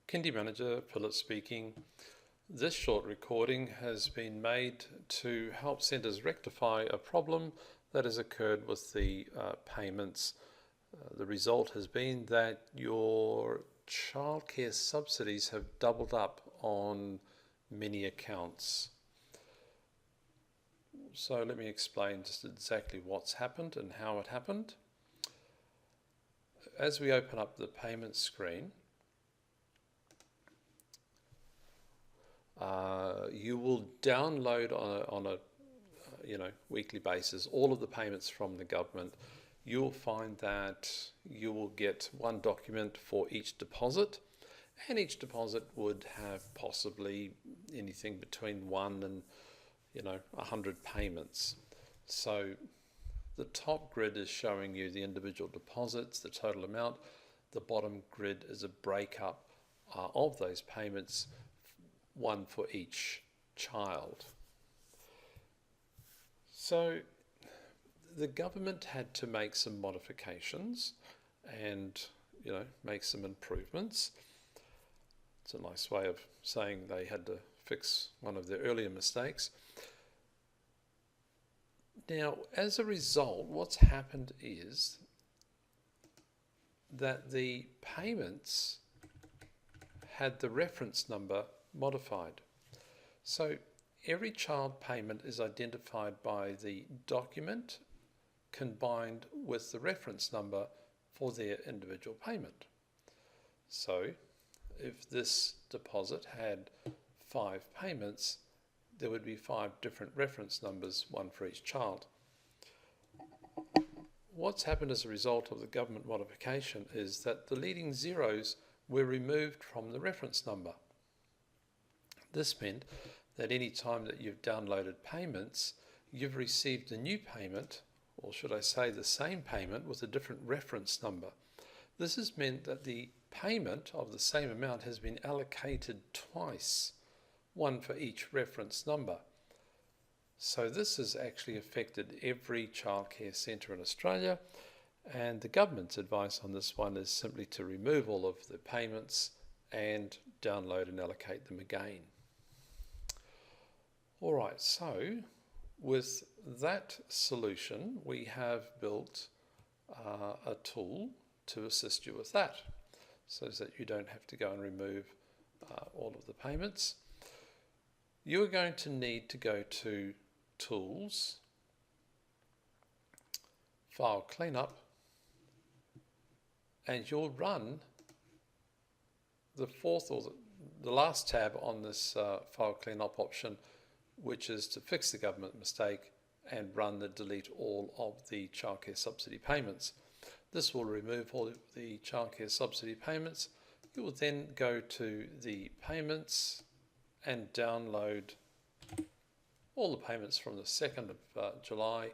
Kindy Manager Philip speaking. This short recording has been made to help centres rectify a problem that has occurred with the payments. The result has been that your childcare subsidies have doubled up on many accounts. So let me explain just exactly what's happened and how it happened. As we open up the payment screen, you will download on a weekly basis all of the payments from the government. You'll find that you will get one document for each deposit, and each deposit would have possibly anything between 1 and 100 payments. So the top grid is showing you the individual deposits, the total amount. The bottom grid is a breakup of those payments, one for each child. So the government had to make some modifications and make some improvements. It's a nice way of saying they had to fix one of their earlier mistakes. Now, as a result, what's happened is that the payments had the reference number modified. So every child payment is identified by the document combined with the reference number for their individual payment. So if this deposit had 5 payments, there would be 5 different reference numbers, one for each child. What's happened as a result of the government modification is that the leading zeros were removed from the reference number. This meant that any time that you've downloaded payments, you've received a new payment, or should I say the same payment with a different reference number. This has meant that the payment of the same amount has been allocated twice, one for each reference number. So this has actually affected every childcare centre in Australia, and the government's advice on this one is simply to remove all of the payments and download and allocate them again. Alright, so with that solution we have built a tool to assist you with that, so that you don't have to go and remove all of the payments. You're going to need to go to Tools, File Cleanup, and you'll run the fourth or the last tab on this File Cleanup option, which is to fix the government mistake and run the delete all of the childcare subsidy payments. This will remove all of the childcare subsidy payments. You will then go to the payments and download all the payments from the 2nd of July,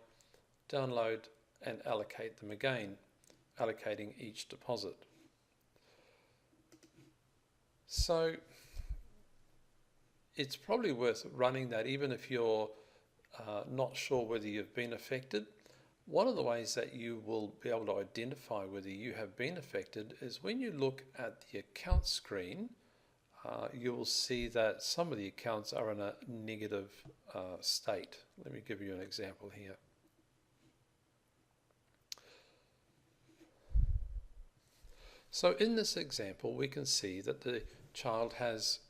download and allocate them again, allocating each deposit. So it's probably worth running that even if you're not sure whether you've been affected. One of the ways that you will be able to identify whether you have been affected is when you look at the account screen, you will see that some of the accounts are in a negative state. Let me give you an example here. So in this example, we can see that the child has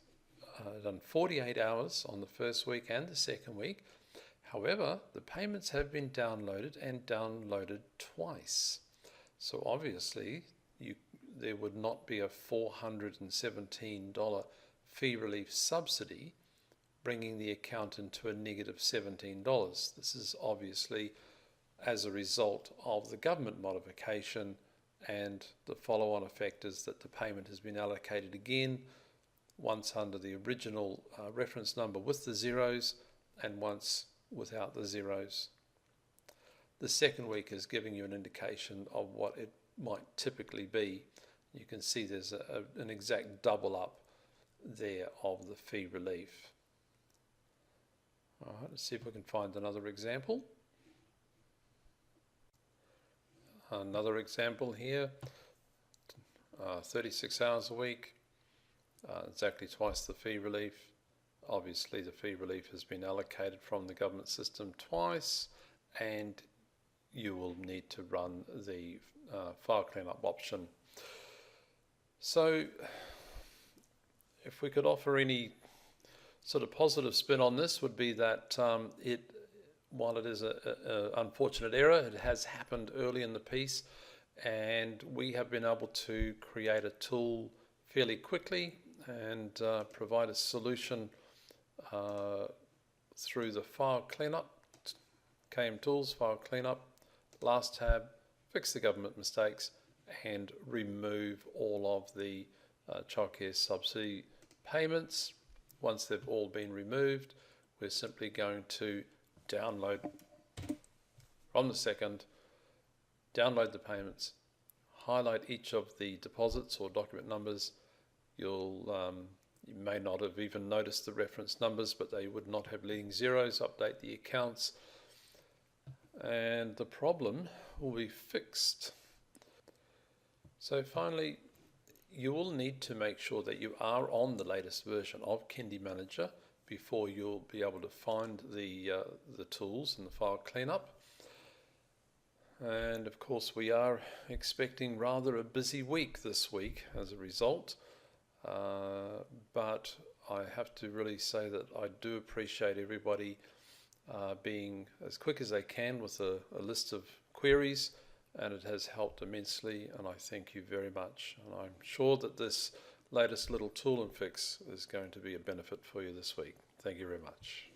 done 48 hours on the first week and the second week. However, the payments have been downloaded and downloaded twice. So obviously, there would not be a $417 fee relief subsidy, bringing the account into a negative $17. This is obviously as a result of the government modification, and the follow-on effect is that the payment has been allocated again, once under the original reference number with the zeros and once without the zeros. The second week is giving you an indication of what it might typically be. You can see there's an exact double up there of the fee relief. All right, let's see if we can find another example. Another example here, 36 hours a week, exactly twice the fee relief. Obviously the fee relief has been allocated from the government system twice, and you will need to run the file cleanup option. So if we could offer any sort of positive spin on this, would be that while it is an unfortunate error, it has happened early in the piece, and we have been able to create a tool fairly quickly and provide a solution through the file cleanup, KM Tools, file cleanup, last tab, fix the government mistakes, and remove all of the childcare subsidy payments. Once they've all been removed, we're simply going to download from the second, download the payments, highlight each of the deposits or document numbers. You may not have even noticed the reference numbers, but they would not have leading zeros. Update the accounts, and the problem will be fixed. So finally, you will need to make sure that you are on the latest version of Kindy Manager before you'll be able to find the tools and the file cleanup. And of course, we are expecting rather a busy week this week as a result. But I have to really say that I do appreciate everybody being as quick as they can with a list of queries, and it has helped immensely, and I thank you very much. And I'm sure that this latest little tool and fix is going to be a benefit for you this week. Thank you very much.